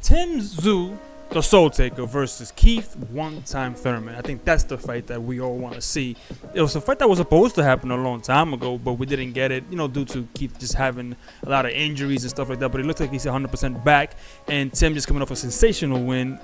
Tim Tszyu, the Soul Taker, versus Keith One-Time Thurman. I think that's the fight that we all want to see. It was a fight that was supposed to happen a long time ago, but we didn't get it, due to Keith just having a lot of injuries and stuff like that. But it looks like he's 100% back, and Tim just coming off a sensational win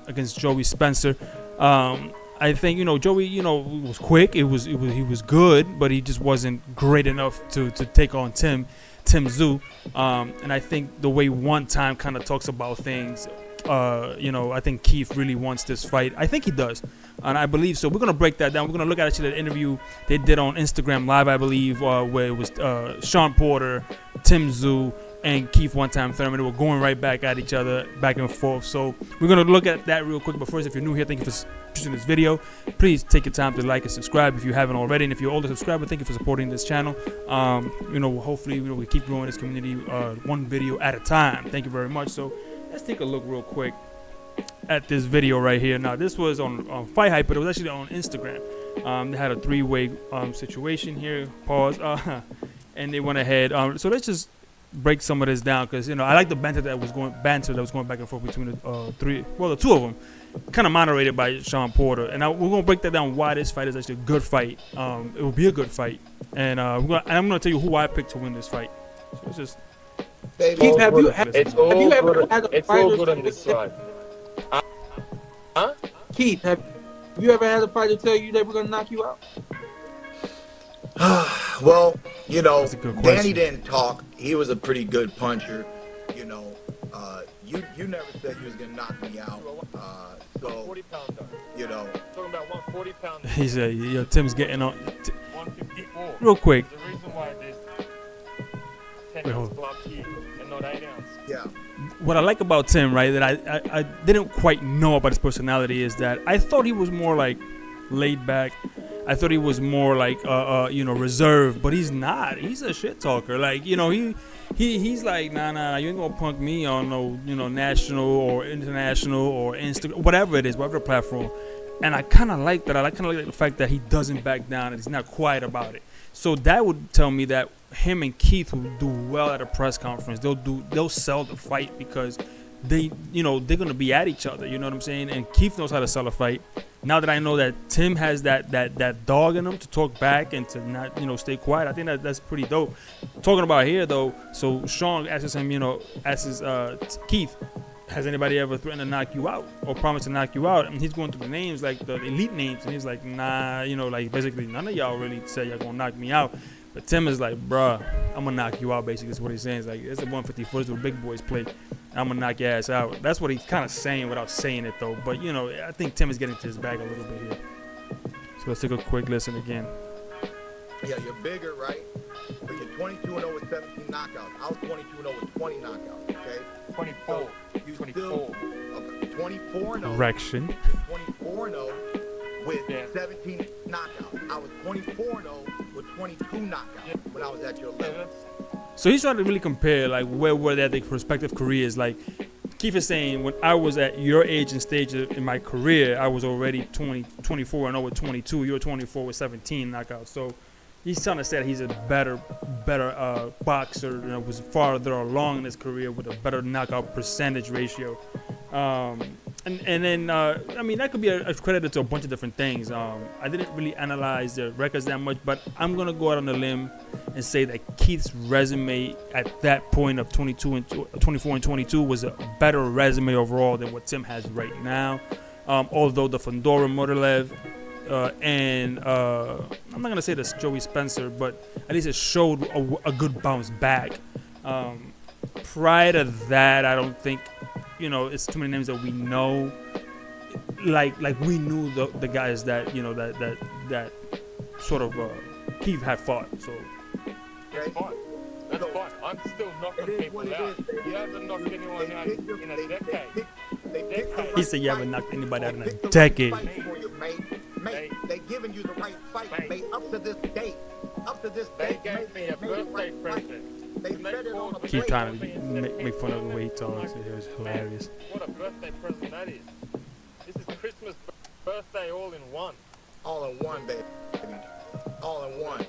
against Joey Spencer. I think Joey was quick. He was good, but he just wasn't great enough to take on Tim Tszyu. And I think the way One Time kind of talks about things, I think Keith really wants this fight. I think he does, and I believe so. We're gonna break that down. We're gonna look at actually the interview they did on Instagram Live, I believe, where it was Sean Porter, Tim Tszyu, and Keith One Time Thurman. They were going right back at each other, back and forth. So we're gonna look at that real quick. But first, if you're new here, thank you for watching this video. Please take your time to like and subscribe if you haven't already. And if you're an older subscriber, thank you for supporting this channel. Hopefully, we keep growing this community one video at a time. Thank you very much. So let's take a look real quick at this video right here. Now, this was on Fight Hype, but it was actually on Instagram. They had a three-way situation here. Pause. And they went ahead. So let's just break some of this down, because I like the banter that was going back and forth between the two of them, kind of moderated by Sean Porter. And we're gonna break that down why this fight is actually a good fight. It will be a good fight, and I'm gonna tell you who I picked to win this fight. So it's just. Keith, it's all good on this side. Huh? Keith, have you ever had a fighter tell you they were gonna knock you out? Well, Danny didn't talk. He was a pretty good puncher. You never said you was gonna knock me out. So 40-pounder. Talking about 140-pounder. He said, "Yo, Tim's getting on." 154. Real quick. There's a reason why there's 10-ounce gloves here and not 8-ounce. Yeah. What I like about Tim, right, that I didn't quite know about his personality is that I thought he was more like laid back. I thought he was more like reserved, but he's not. He's a shit talker. Like, he's like, nah, you ain't gonna punk me on no, national or international or Instagram, whatever it is, whatever platform. And I kind of like that. I kind of like the fact that he doesn't back down and he's not quiet about it. So that would tell me that him and Keith will do well at a press conference. They'll sell the fight because they're gonna be at each other. You know what I'm saying? And Keith knows how to sell a fight. Now that I know that Tim has that dog in him to talk back and to not stay quiet, I think that's pretty dope. Talking about here though, so Sean asks him, Keith, has anybody ever threatened to knock you out or promised to knock you out? And he's going through the names, like the elite names, and he's like, nah, like basically none of y'all really said y'all gonna knock me out. But Tim is like, bruh, I'm gonna knock you out. Basically, is what he's saying. It's like, it's a 154. It's where big boys play. I'm gonna knock your ass out. That's what he's kind of saying without saying it though. But I think Tim is getting to his bag a little bit here. So let's take a quick listen again. Yeah, you're bigger, right? But you're 22-0 with 17 knockouts. I was 22-0 with 20 knockouts. Okay. 24. So you 24. Okay. 24-0. Correction. 24-0 with 17 knockouts. I was 24-0 with 22 knockouts when I was at your level. So he's trying to really compare, like, where were they at their respective careers. Like, Keith is saying, when I was at your age and stage in my career, I was already 24-0 with 22. You were 24 with 17 knockouts. So he's trying to say that he's a better boxer, was farther along in his career with a better knockout percentage ratio. And then, that could be accredited to a bunch of different things. I didn't really analyze their records that much, but I'm going to go out on a limb and say that Keith's resume at that point of 24 and 22 was a better resume overall than what Tim has right now. Although the Fedor Modelev and I'm not going to say this Joey Spencer, but at least it showed a good bounce back. Prior to that, I don't think, it's too many names that we know. Like we knew the guys that, that sort of Keith had fought. So that's fine. That's fine. I'm still knocking people out. You haven't knocked anyone out in a decade. He said you haven't knocked anybody out in a decade. Mate, they giving you the right fight, mate. Up to this date. They gave me a birthday present. They said it on the Keep trying to make fun of the way he talks. It was hilarious. What a birthday present that is. This is Christmas, birthday, all in one. All in one, baby. all in one.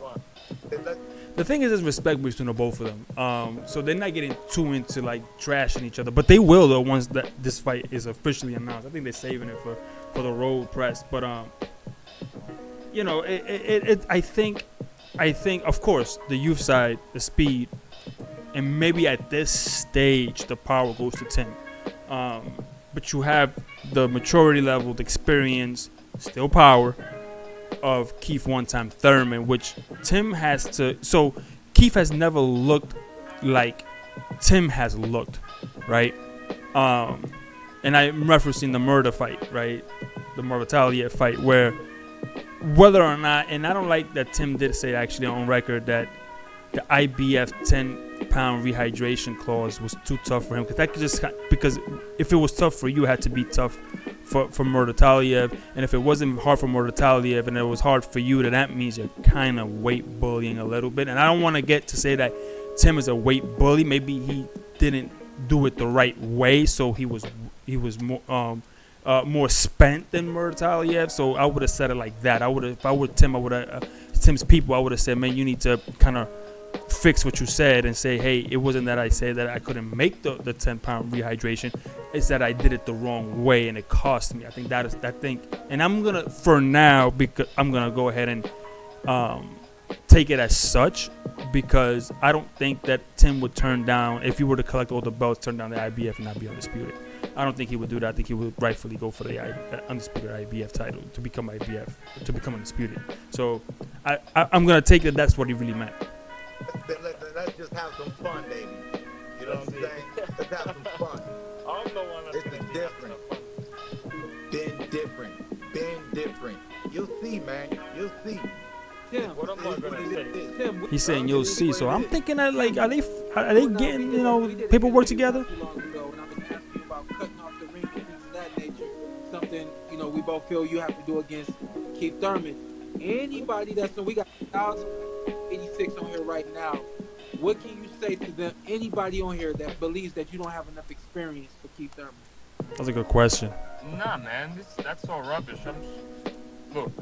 The thing is, there's respect between the both of them. So they're not getting too into like trashing each other, but they will though once that this fight is officially announced. I think they're saving it for the road press. But you know, I think of course the youth side, the speed, and maybe at this stage the power goes to Tim. But you have the maturity level, the experience, still power of Keith one-time Thurman, which Tim has to. So Keith has never looked like Tim has looked, right? And I'm referencing the murder fight, right? The Mortalia fight, where whether or not, and I don't like that Tim did say actually on record that the IBF 10-pound rehydration clause was too tough for him, because that could just, because if it was tough for you, it had to be tough for Mortalia, and if it wasn't hard for Mortalia and it was hard for you, then that means you're kind of weight bullying a little bit. And I don't want to get to say that Tim is a weight bully. Maybe he didn't do it the right way, so he was more spent than Mortalia. So I would have said it like that. If I were Tim, I would have Tim's people. I would have said, man, you need to kind of fix what you said and say, hey, it wasn't that I said that I couldn't make the 10-pound rehydration. It's that I did it the wrong way and it cost me. I think that is that thing. And I'm gonna, for now, because I'm gonna go ahead and take it as such, because I don't think that Tim would turn down, if he were to collect all the belts, turn down the IBF and not be undisputed. I don't think he would do that. I think he would rightfully go for the undisputed IBF title to become undisputed. So I'm gonna take it that's what he really meant. Let's just have some fun, baby. You know what I'm saying? Let's have some fun. I'm the one that's This is different. Been different. You'll see, man. You'll see. Tim, What am I gonna say? Tim, He's saying you'll see. So I'm thinking that, like, are they getting, you know, paperwork together? Too long ago, and I was asking you about cutting off the ring and things of that nature. Something, you know, we both feel you have to do against Keith Thurman. Anybody that's, so we got 1,086 on here right now. What can you say to them? Anybody on here that believes that you don't have enough experience for Keith Thurman? That's a good question. Nah, man, that's all rubbish. Look,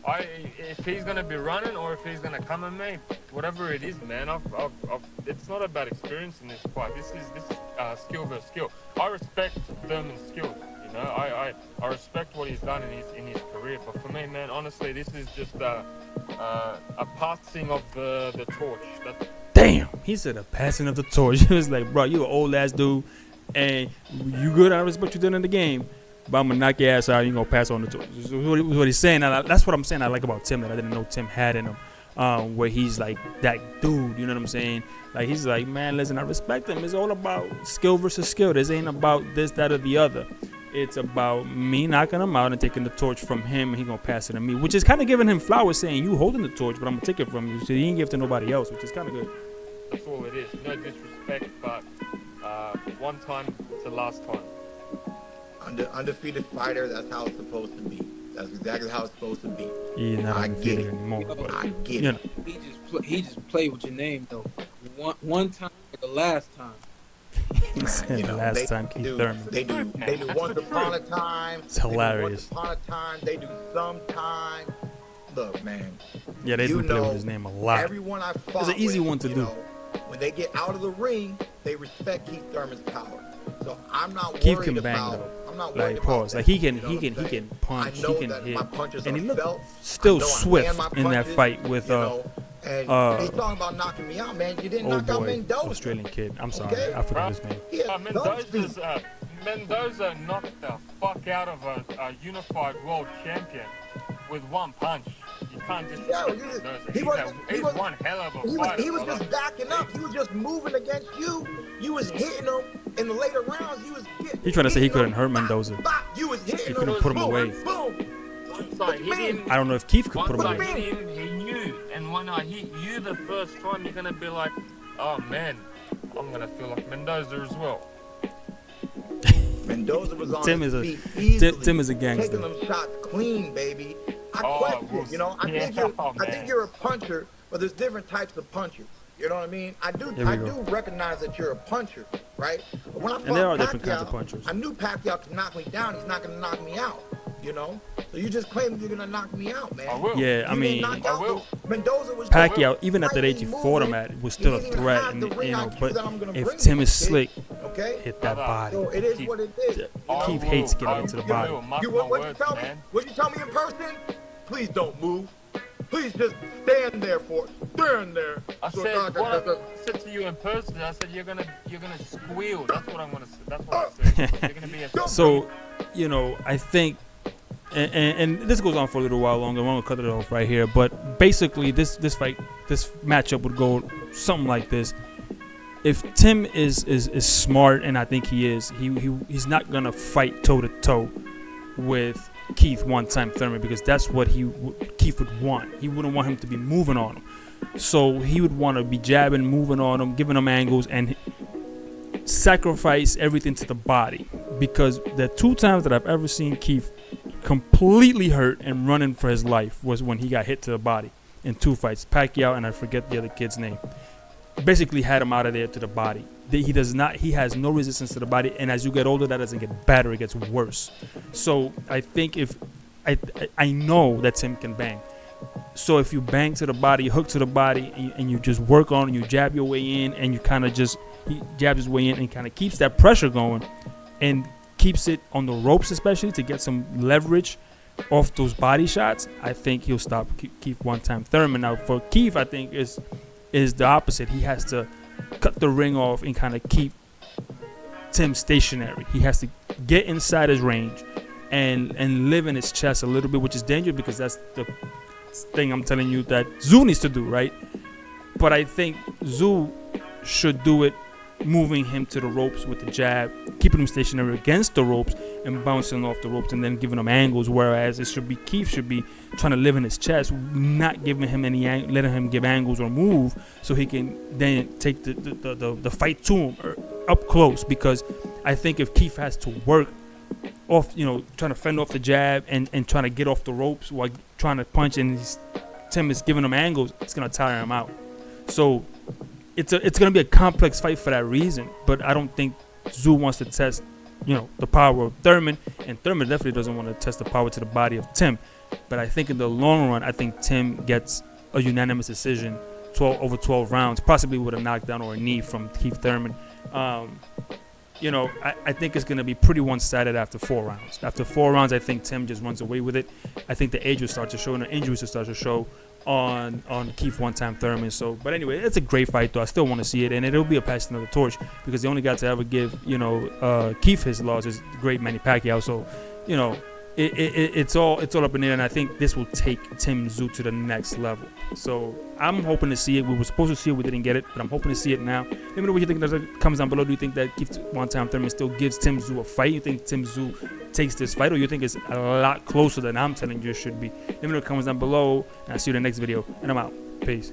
if he's gonna be running or if he's gonna come at me, whatever it is, man, it's not about experience in this fight. This is skill versus skill. I respect Thurman's skills. You know, I respect what he's done in his career. But for me, man, honestly, this is just a passing of the torch. Damn, he said a passing of the torch. He was like, bro, you an old ass dude, and you good. I respect you doing in the game, but I'm gonna knock your ass out. You gonna pass on the torch. This is what he's saying. And that's what I'm saying. I like about Tim that I didn't know Tim had in him, where he's like that dude. You know what I'm saying? Like he's like, man, listen, I respect him. It's all about skill versus skill. This ain't about this, that, or the other. It's about me knocking him out and taking the torch from him, and he gonna pass it to me, which is kind of giving him flowers, saying you holding the torch, but I'm gonna take it from you. So he ain't give it to nobody else, which is kind of good. That's all it is. No disrespect, but one time it's the last time. Undefeated fighter, that's how it's supposed to be. That's exactly how it's supposed to be. He's not I get undefeated it. anymore. But, I get you it. know. He just played with your name though. One time, the last time. He said You the know, last time Keith Thurman. They do once upon a time. It's hilarious. They do once upon a time. They do sometime. Look, man. Yeah, they do play with his name a lot. Everyone I fought It's an easy with, one to you do. know, when they get out of the ring, they respect Keith Thurman's power. So I'm not Keith worried can about. bang though. I'm not worried Like about pause. that, Like he can you know what I'm he saying? can punch, I know he can that hit, my punches and he are looked felt. still I know I swift land my in that punches, fight with you know, and he's talking about knocking me out, man. You didn't oh knock out boy, Mendoza. Australian kid. I'm sorry, Okay. I forgot his name. Yeah, Mendoza knocked the fuck out of a unified world champion with one punch. You can't disrespect Mendoza. He's one hell of a fighter. He was just backing up. He was just moving against you. You was hitting him in the later rounds. You was He's trying to say he couldn't hurt Mendoza. You was hitting He him. couldn't put him away. Boom. Once I hit him, I don't know if Keith could put him once I away. hit him, he knew. And when I hit you the first time, you're gonna be like, oh man, I'm gonna feel like Mendoza as well. Mendoza was on Tim his is a- feet easily, Tim is a gangster. taking them shots clean, baby. I question, you know. I think you're a puncher, but there's different types of punchers. You know what I mean? I do recognize that you're a puncher, right? But when I fought And there are Pacquiao, different kinds of punchers. I knew Pacquiao could knock me down. He's not going to knock me out. You know, so you just claim you're gonna knock me out, man. I will. Yeah, I mean, I will. Mendoza was Pacquiao, even at that age he fought him at, was still a threat, and you know. But if Tim is slick, hit that body. So it is what it is. Keith hates getting into the body. What you tell me? What you tell me in person? Please don't move. Please just stand there stand there. I said to you in person, I said you're gonna squeal. That's what I'm gonna say. That's what I said. You're gonna be a So, you know, I think, and this goes on for a little while longer. I'm gonna cut it off right here. But basically, this matchup would go something like this. If Tim is smart, and I think he is, he's not gonna fight toe to toe with Keith one-time Thurman, because that's what Keith would want. He wouldn't want him to be moving on him, so he would want to be jabbing, moving on him, giving him angles, and sacrifice everything to the body. Because the 2 times that I've ever seen Keith completely hurt and running for his life was when he got hit to the body in 2 fights. Pacquiao, and I forget the other kid's name, basically had him out of there to the body. He has no resistance to the body, and as you get older, that doesn't get better, it gets worse. So I think if I know that Tim can bang. So if you bang to the body, you hook to the body, and you just work on, and you jab your way in, and you kind of just, he jabs his way in and kind of keeps that pressure going and keeps it on the ropes, especially to get some leverage off those body shots, I think he'll stop Keith one-time Thurman. Now for Keith, I think is the opposite. He has to cut the ring off and kind of keep Tim stationary. He has to get inside his range and live in his chest a little bit, which is dangerous because that's the thing I'm telling you that Tszyu needs to do, right? But I think Tszyu should do it moving him to the ropes with the jab, keeping him stationary against the ropes and bouncing off the ropes and then giving him angles, whereas Keith should be trying to live in his chest, not giving him any letting him give angles or move, so he can then take the fight to him or up close. Because I think if Keith has to work off, you know, trying to fend off the jab and trying to get off the ropes while trying to punch, and Tim is giving him angles, it's gonna tire him out. So it's gonna be a complex fight for that reason. But I don't think Tszyu wants to test, you know, the power of Thurman, and Thurman definitely doesn't want to test the power to the body of Tim. But I think in the long run, I think Tim gets a unanimous decision, over 12 rounds, possibly with a knockdown or a knee from Keith Thurman. You know, I think it's going to be pretty one-sided after 4 rounds. After 4 rounds, I think Tim just runs away with it. I think the age will start to show and the injuries will start to show on Keith one-time Thurman. So, but anyway, it's a great fight, though. I still want to see it, and it'll be a passing of the torch because the only guy to ever give, you know, Keith his loss is the great Manny Pacquiao. So, you know, it's all up in there, and I think this will take Tim Tszyu to the next level. So I'm hoping to see it. We were supposed to see it, we didn't get it, but I'm hoping to see it now. Let me know what you think. That comes down below. Do you think that Keith one-time Thurman still gives Tim Tszyu a fight? You think Tim Tszyu takes this fight, or you think it's a lot closer than I'm telling you it should be? Let me know what comes down below, and I'll see you in the next video. And I'm out. Peace.